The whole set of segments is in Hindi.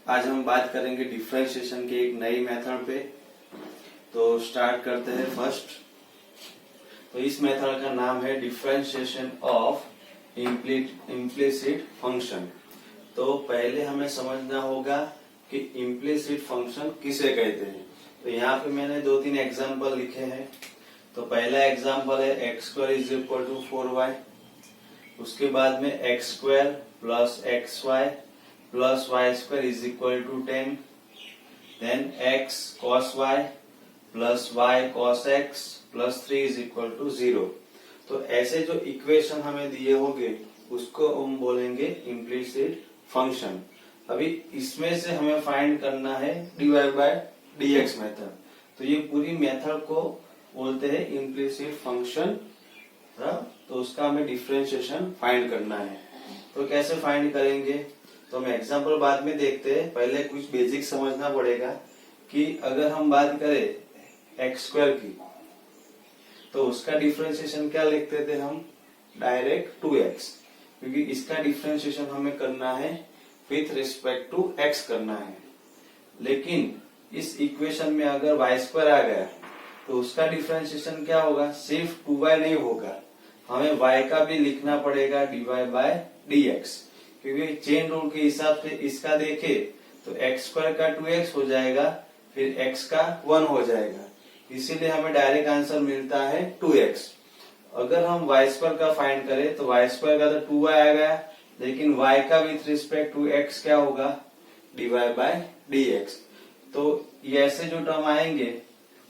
आज हम बात करेंगे डिफरेंशिएशन के एक नई मेथड पे। तो स्टार्ट करते हैं फर्स्ट। तो इस मेथड का नाम है डिफरेंशिएशन ऑफ इम्प्लिसिट फंक्शन। तो पहले हमें समझना होगा कि इम्प्लिसिट फंक्शन किसे कहते हैं। तो यहाँ पे मैंने 2-3 एग्जाम्पल लिखे हैं। तो पहला एग्जाम्पल है x square is equal to 4y। उसके बाद में x square plus x y plus y square is equal to 10। Then x cos y plus y cos x plus 3 is equal to 0। तो ऐसे जो इक्वेशन हमें दिए होंगे उसको हम बोलेंगे इम्प्लिसिट फंक्शन। अभी इसमें से हमें फाइंड करना है डिवाइड बाय डीएक्स मेथड। तो ये पूरी मेथड को बोलते हैं इम्प्लिसिट फंक्शन। तो उसका हमें डिफरेंशिएशन फाइंड करना है। तो कैसे फाइंड करेंगे, तो हम एग्जांपल बाद में देखते हैं। पहले कुछ बेसिक समझना पड़ेगा कि अगर हम बात करें एक्स स्क्वायर की, तो उसका डिफरेंशिएशन क्या लिखते थे हम, डायरेक्ट 2x, क्योंकि इसका डिफरेंशिएशन हमें करना है विथ रिस्पेक्ट टू x करना है। लेकिन इस इक्वेशन में अगर y स्क्वायर आ गया तो उसका डिफरेंशिएशन क्या होगा, सिर्फ 2y नहीं होगा, हमें y का भी लिखना पड़ेगा dy बाय dx। क्योंकि चेन रूल के हिसाब से इसका देखे तो x स्क्वायर का 2x हो जाएगा, फिर x का 1 हो जाएगा, इसीलिए हमें डायरेक्ट आंसर मिलता है 2x। अगर हम y स्क्वायर का फाइंड करें तो y स्क्वायर का तो 2y आ गया, लेकिन y का विथ रिस्पेक्ट टू x क्या होगा, dy बाय dx। तो ये ऐसे जो टर्म आएंगे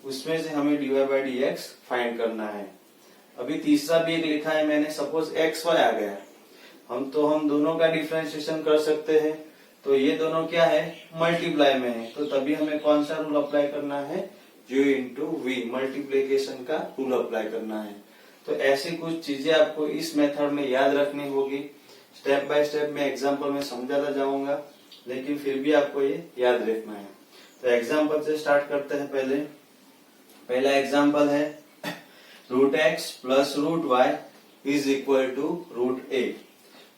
उसमें से हमें dy बाय dx फाइंड करना है। अभी तीसरा भी एक लिखा है मैंने, सपोज xy आ गया, हम दोनों का डिफरेंशिएशन कर सकते हैं। तो ये दोनों क्या है, मल्टीप्लाई में है, तो तभी हमें कौन सा रूल अप्लाई करना है, u इंटू वी, मल्टीप्लीकेशन का रूल अप्लाई करना है। तो ऐसी कुछ चीजें आपको इस मेथड में याद रखनी होगी। स्टेप बाय स्टेप में एग्जांपल में समझाता जाऊंगा, लेकिन फिर भी आपको ये याद रखना है। तो एग्जांपल से स्टार्ट करते हैं। पहला एग्जांपल है root x plus root y is equal to root a.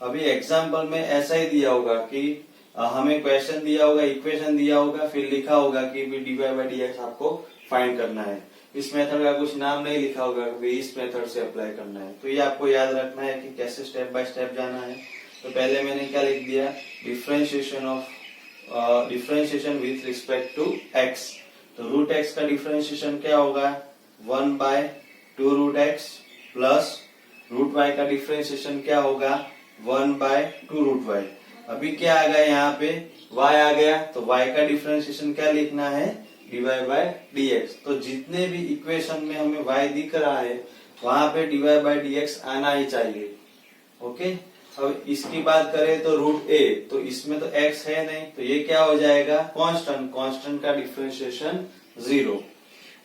अभी एग्जांपल में ऐसा ही दिया होगा कि हमें क्वेश्चन दिया होगा, इक्वेशन दिया होगा, फिर लिखा होगा कि d y by d x आपको फाइंड करना है। इस मेथड का कुछ नाम नहीं लिखा होगा, इस मेथड से अप्लाई करना है। तो ये आपको याद रखना है कि कैसे स्टेप बाय स्टेप जाना है। तो पहले मैंने क्या लिख दिया, differentiation with respect to x. तो रूट एक्स का डिफरेंशिएशन क्या होगा, 1 by 2 root x, plus root y का डिफरेंशिएशन क्या होगा, 1 बाय 2 रूट वाई। अभी क्या आ गया, यहाँ पे y आ गया, तो y का डिफरेंशिएशन क्या लिखना है, dy बाय dx। तो जितने भी इक्वेशन में हमें y दिख रहा है वहां पे dy बाय dx आना ही चाहिए। ओके, अब इसकी बात करें तो रूट a, तो इसमें तो x है नहीं, तो ये क्या हो जाएगा, कांस्टेंट का डिफरेंशिएशन 0।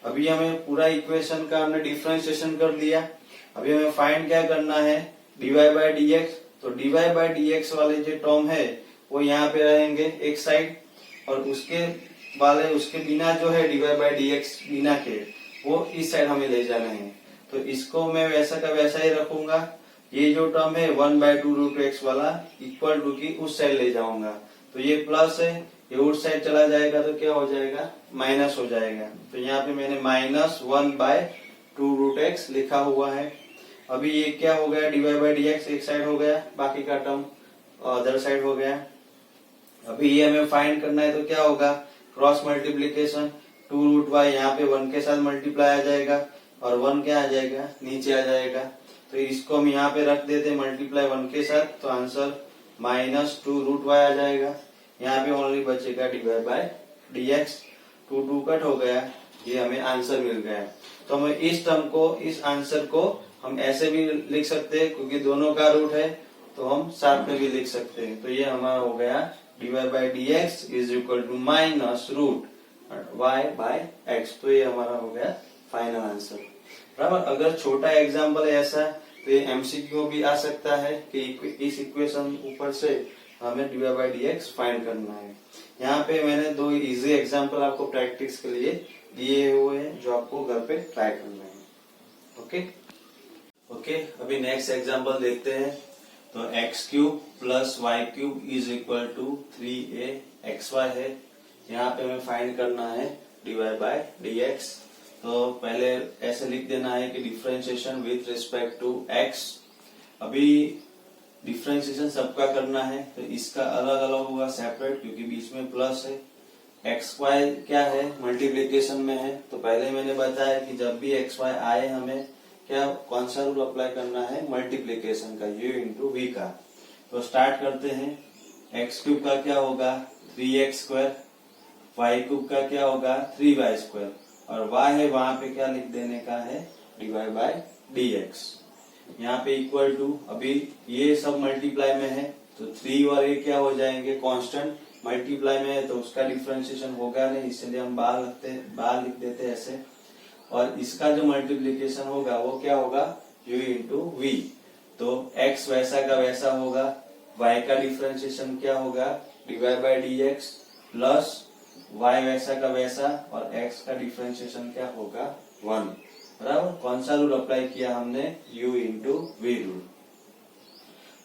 अभी हमें पूरा इक्वेशन का हमने डिफरेंशिएशन कर दिया। अभी हमें फाइंड क्या करना है, dy बाय dx। तो dy बाय dx वाले जो टर्म है वो यहाँ पे रहेंगे एक साइड, और उसके बिना जो है dy बाय dx बिना के वो इस साइड हमें ले जाना है। तो इसको मैं वैसा का वैसा ही रखूंगा। ये जो टर्म है 1 बाय 2 रूट एक्स वाला इक्वल टू की उस साइड ले जाऊंगा। तो ये प्लस है, ये उस साइड चला जाएगा तो क्या हो जाएगा, माइनस हो जाएगा। तो यहाँ पे मैंने -1 बाय 2 रूट एक्स लिखा हुआ है। अभी ये क्या हो गया, dy बाय dx एक साइड हो गया, बाकी का टर्म अदर साइड हो गया। अभी ये हमें फाइंड करना है, तो क्या होगा, क्रॉस मल्टीप्लीकेशन, 2 रूट वाई यहाँ पे 1 के साथ मल्टीप्लाई आ जाएगा, और 1 क्या आ जाएगा, नीचे आ जाएगा। तो इसको हम यहाँ पे रख देते मल्टीप्लाई 1 के साथ, तो आंसर -2 रूट वाई आ जाएगा। यहाँ पे ओनली बचेगा dy बाय dx, 2 कट हो गया, ये हमें आंसर मिल गया। तो हमें इस टर्म को, इस आंसर को हम ऐसे भी लिख सकते हैं, क्योंकि दोनों का रूट है तो हम साथ में भी लिख सकते हैं। तो ये हमारा हो गया dy by dx is equal to minus root y by x। तो ये हमारा हो गया फाइनल आंसर। बराबर, अगर छोटा एग्जाम्पल ऐसा तो ये एमसीक्यू भी आ सकता है कि इस इक्वेशन ऊपर से हमें dy बाय dx फाइंड करना है। यहाँ पे मैंने 2 इजी एग्जाम्पल आपको प्रैक्टिस के लिए दिए हुए हैं, जो आपको घर पे ट्राई करना है। ओके, अभी नेक्स्ट एग्जाम्पल देखते हैं। तो x³ plus y³ is equal to 3a xy है, यहाँ पे हमें फाइंड करना है dy बाय dx। तो पहले ऐसे लिख देना है कि differentiation with respect to x। अभी डिफरेंशिएशन सबका करना है तो इसका अलग अलग होगा सेपरेट, क्योंकि बीच में प्लस है। एक्स वाई क्या है, मल्टीप्लीकेशन में है। तो पहले मैंने बताया कि जब भी एक्स वाई आए हमें क्या कौन सा रूल अप्लाई करना है, मल्टीप्लीकेशन का, u इंटू वी का। तो स्टार्ट करते हैं। एक्स क्यूब का क्या होगा 3x स्क्वायर, वाई क्यूब का क्या होगा 3y स्क्वायर, और y है वहां पे क्या लिख देने का है dy बाय dx। यहाँ पे इक्वल टू, अभी ये सब मल्टीप्लाई में है तो 3 और ये क्या हो जाएंगे कांस्टेंट, मल्टीप्लाई में है तो उसका डिफरेंशिएशन होगा नहीं, इसलिए हम बाहर लिख देते हैं ऐसे। और इसका जो मल्टीप्लीकेशन होगा वो क्या होगा u इंटू वी। तो x वैसा का वैसा होगा, y का डिफरेंशिएशन क्या होगा dy by dx plus y वैसा का वैसा, और x का डिफरेंशिएशन क्या होगा 1। बराबर, कौन सा रूल अप्लाई किया हमने, u इंटू वी रूल।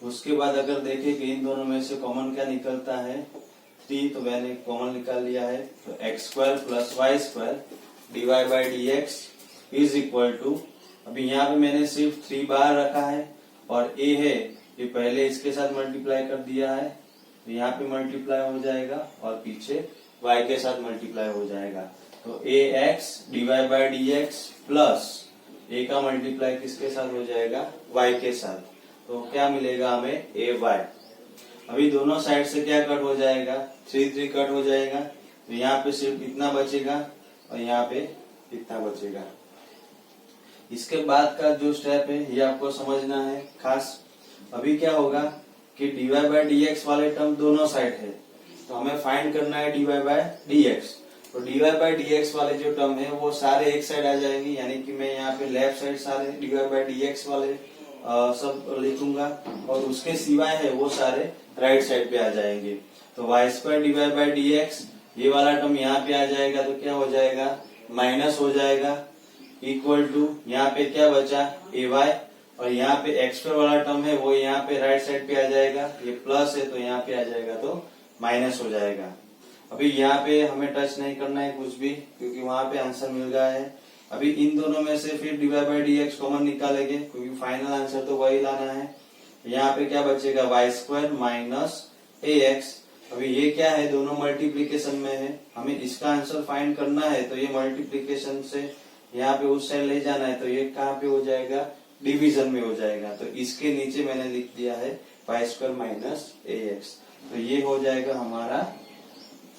उसके बाद अगर देखें कि इन दोनों में से कॉमन क्या निकलता है 3, तो मैंने कॉमन निकाल लिया है। तो x square plus y square dy by dx is equal to, अभी यहाँ पे मैंने सिर्फ 3 बाहर रखा है और a है ये पहले इसके साथ मल्टीप्लाई कर दिया है, तो यहाँ पे मल्टीप्लाई हो जाएगा और पीछे y के साथ मल्टीप्लाई हो जाएगा। तो ax dy by dx plus a का मल्टीप्लाई किसके साथ हो जाएगा y के साथ, तो क्या मिलेगा हमें ay। अभी दोनों साइड से क्या कट हो जाएगा 3 कट हो जाएगा, तो यहाँ पे सिर्फ इतना बचेगा और यहाँ पे इतना बचेगा। इसके बाद का जो स्टेप है ये आपको समझना है खास। अभी क्या होगा कि dy बाई dx वाले टर्म दोनों साइड है, तो हमें फाइंड करना है dy बाई dx। तो dy बाई dx वाले जो टर्म है वो सारे एक साइड आ जाएंगे, यानी कि मैं यहाँ पे लेफ्ट साइड सारे dy बाई dx वाले सब लिखूंगा, और उसके सिवाय है वो सारे राइट साइड पे आ जाएंगे। तो y square dy by dx ये वाला टर्म यहाँ पे आ जाएगा, तो क्या हो जाएगा माइनस हो जाएगा, इक्वल टू यहाँ पे क्या बचा ay, और यहाँ पे एक्स स्क्वायर वाला टर्म है वो यहाँ पे राइट साइड पे आ जाएगा, ये प्लस है तो यहाँ पे आ जाएगा तो माइनस हो जाएगा। अभी यहाँ पे हमें टच नहीं करना है कुछ भी, क्योंकि वहां पे आंसर मिल गया है। अभी इन दोनों में से फिर dy बाई dx कॉमन निकालेंगे, क्योंकि फाइनल आंसर तो वही लाना है। यहाँ पे क्या बचेगा वाई स्क्वायर माइनस ax। अभी ये क्या है दोनों मल्टीप्लीकेशन में है, हमें इसका आंसर फाइंड करना है, तो ये मल्टीप्लीकेशन से यहाँ पे उस साइड ले जाना है, तो ये कहाँ पे हो जाएगा डिवीजन में हो जाएगा। तो इसके नीचे मैंने लिख दिया है वाई स्क्वायर माइनस ax, तो ये हो जाएगा हमारा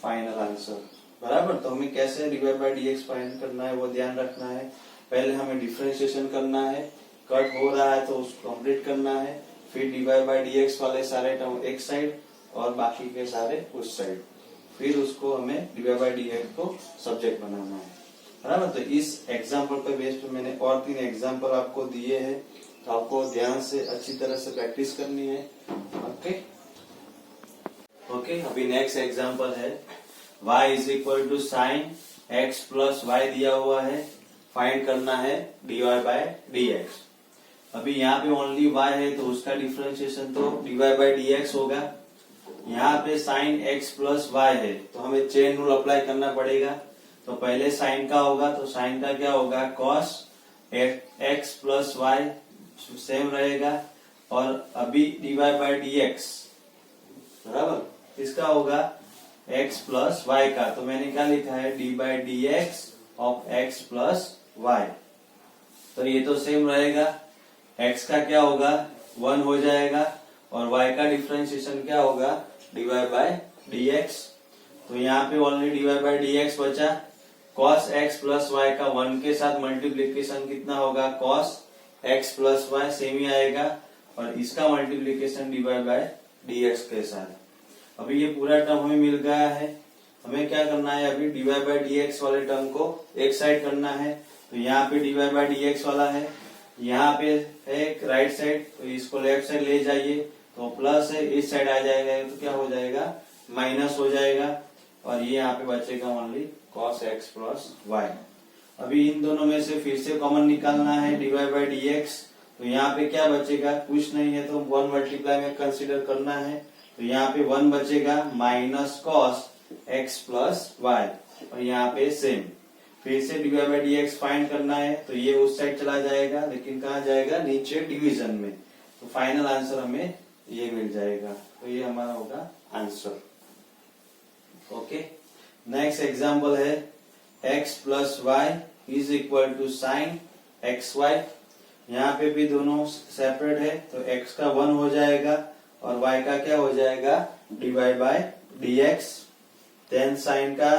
फाइनल आंसर। बराबर, तो हमें कैसे dy बाई dx फाइंड करना है वो ध्यान रखना है। पहले हमें डिफरेंशिएशन करना है, कट हो रहा है तो उसको कंप्लीट करना है, फिर dy बाई dx वाले सारे टर्म एक साइड और बाकी के सारे उस साइड, फिर उसको हमें dy बाई dx को सब्जेक्ट बनाना है। बराबर, तो इस एग्जाम्पल पे बेस पे मैंने और 3 एग्जाम्पल आपको दिए हैं, तो आपको ध्यान से अच्छी तरह से प्रैक्टिस करनी है। ओके, अभी नेक्स्ट एग्जाम्पल है y is equal to sine x plus y दिया हुआ है, फाइंड करना है dy बाय dx। अभी यहाँ पे ओनली y है तो उसका डिफरेंशिएशन तो dy बाय dx होगा। यहाँ पे साइन x प्लस वाई है तो हमें चेन रूल अप्लाई करना पड़ेगा। तो पहले साइन का होगा, तो साइन का क्या होगा cos x plus y same रहेगा, और अभी dy बाय dx बराबर इसका होगा x प्लस वाई का, तो मैंने क्या लिखा है d by d x of x plus y. तो ये तो सेम रहेगा, x का क्या होगा 1 हो जाएगा और y का डिफरेंशिएशन क्या होगा dy बाई डी एक्स। तो यहाँ पे already dy by d x बचा, cos x प्लस वाई का 1 के साथ मल्टीप्लीकेशन कितना होगा cos x plus y same ही आएगा, और इसका multiplication dy by d x के साथ। अभी ये पूरा टर्म हमें मिल गया है, हमें क्या करना है अभी dy बाई डी एक्स वाले टर्म को एक साइड करना है। तो यहाँ पे dy बाई डी एक्स वाला है, यहाँ पे है राइट साइड, तो इसको लेफ्ट साइड ले जाइए, तो प्लस है इस साइड आ जाएगा, तो क्या हो जाएगा माइनस हो जाएगा, और ये यहाँ पे बचेगा only cos x plus y. अभी इन दोनों में से फिर से कॉमन निकालना है dy बाई डी एक्स, तो यहाँ पे क्या बचेगा कुछ नहीं है, तो 1 मल्टीप्लाई में कंसिडर करना है, तो यहाँ पे 1 बचेगा minus cos x plus y, और यहाँ पे सेम फिर से dy बाई dx फाइंड करना है, तो ये उस साइड चला जाएगा, लेकिन कहाँ जाएगा, नीचे डिवीजन में। तो फाइनल आंसर हमें ये मिल जाएगा। तो ये हमारा होगा आंसर। ओके, नेक्स्ट एग्जाम्पल है x plus y is equal to sine x y. यहाँ पे भी दोनों सेपरेट है, तो x का 1 हो जाएगा और y का क्या हो जाएगा, dy by dx। Then sine का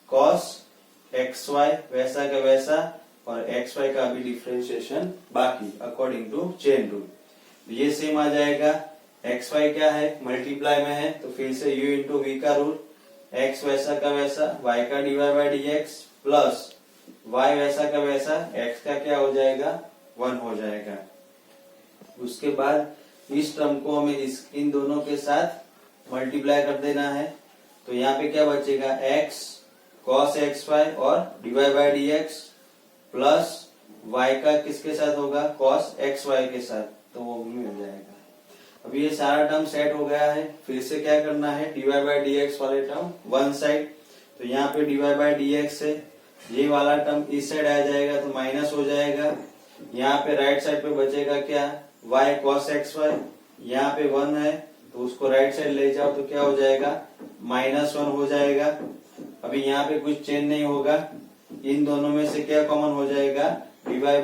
cos एक्स वाई वैसा का वैसा, और एक्स वाई का भी डिफ्रेंशिएशन बाकी अकॉर्डिंग टू चेन रूल। ये सेम आ जाएगा। एक्स वाई क्या है, मल्टीप्लाई में है, तो फिर से u इंटू वी का रूल, x वैसा का वैसा, y का dy by dx plus y वैसा का वैसा, x का क्या हो जाएगा, 1 हो जाएगा। उसके बाद इस टर्म को हमें इन दोनों के साथ मल्टीप्लाई कर देना है, तो यहाँ पे क्या बचेगा, x cos एक्स वाई और dy by dx plus y का किसके साथ होगा, cos एक्स वाई के साथ, तो वो भी मिल जाएगा। अब ये सारा टर्म सेट हो गया है, फिर से क्या करना है, dy बाई dx वाले टर्म वन साइड, तो यहाँ पे dy बाई dx है, ये वाला टर्म इस साइड आ जाएगा तो माइनस हो जाएगा। यहाँ पे राइट साइड पे बचेगा क्या, y cos एक्स वाई, यहाँ पे 1 है तो उसको राइट साइड ले जाओ तो क्या हो जाएगा, -1 हो जाएगा। अभी यहाँ पे कुछ चेंज नहीं होगा, इन दोनों में से क्या कॉमन हो जाएगा, dy बाई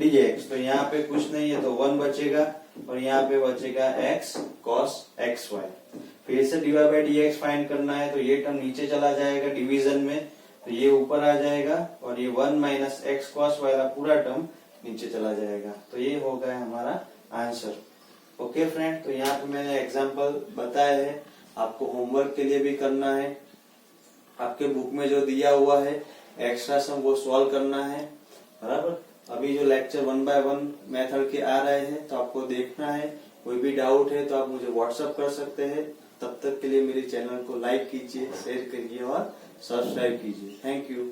dx, तो यहाँ पे कुछ नहीं है तो 1 बचेगा, और यहाँ पे बचेगा x cos एक्स वाई। फिर से dy बाई dx फाइंड करना है, तो ये टर्म नीचे चला जाएगा डिवीजन में, तो ये ऊपर आ जाएगा, और ये 1 माइनस एक्स कॉस वाला पूरा टर्म नीचे चला जाएगा। तो ये हो गया हमारा आंसर। ओके फ्रेंड, तो यहाँ पे मैंने एग्जांपल बताया है, आपको होमवर्क के लिए भी करना है। आपके बुक में जो दिया हुआ है एक्स्ट्रा सम वो सॉल्व करना है, बराबर। अभी जो लेक्चर 1 बाय 1 मेथड के आ रहे हैं तो आपको देखना है। कोई भी डाउट है तो आप मुझे व्हाट्सएप कर सकते हैं। तब तक के लिए मेरे चैनल को लाइक कीजिए, शेयर करिए और सब्सक्राइब कीजिए। Thank you.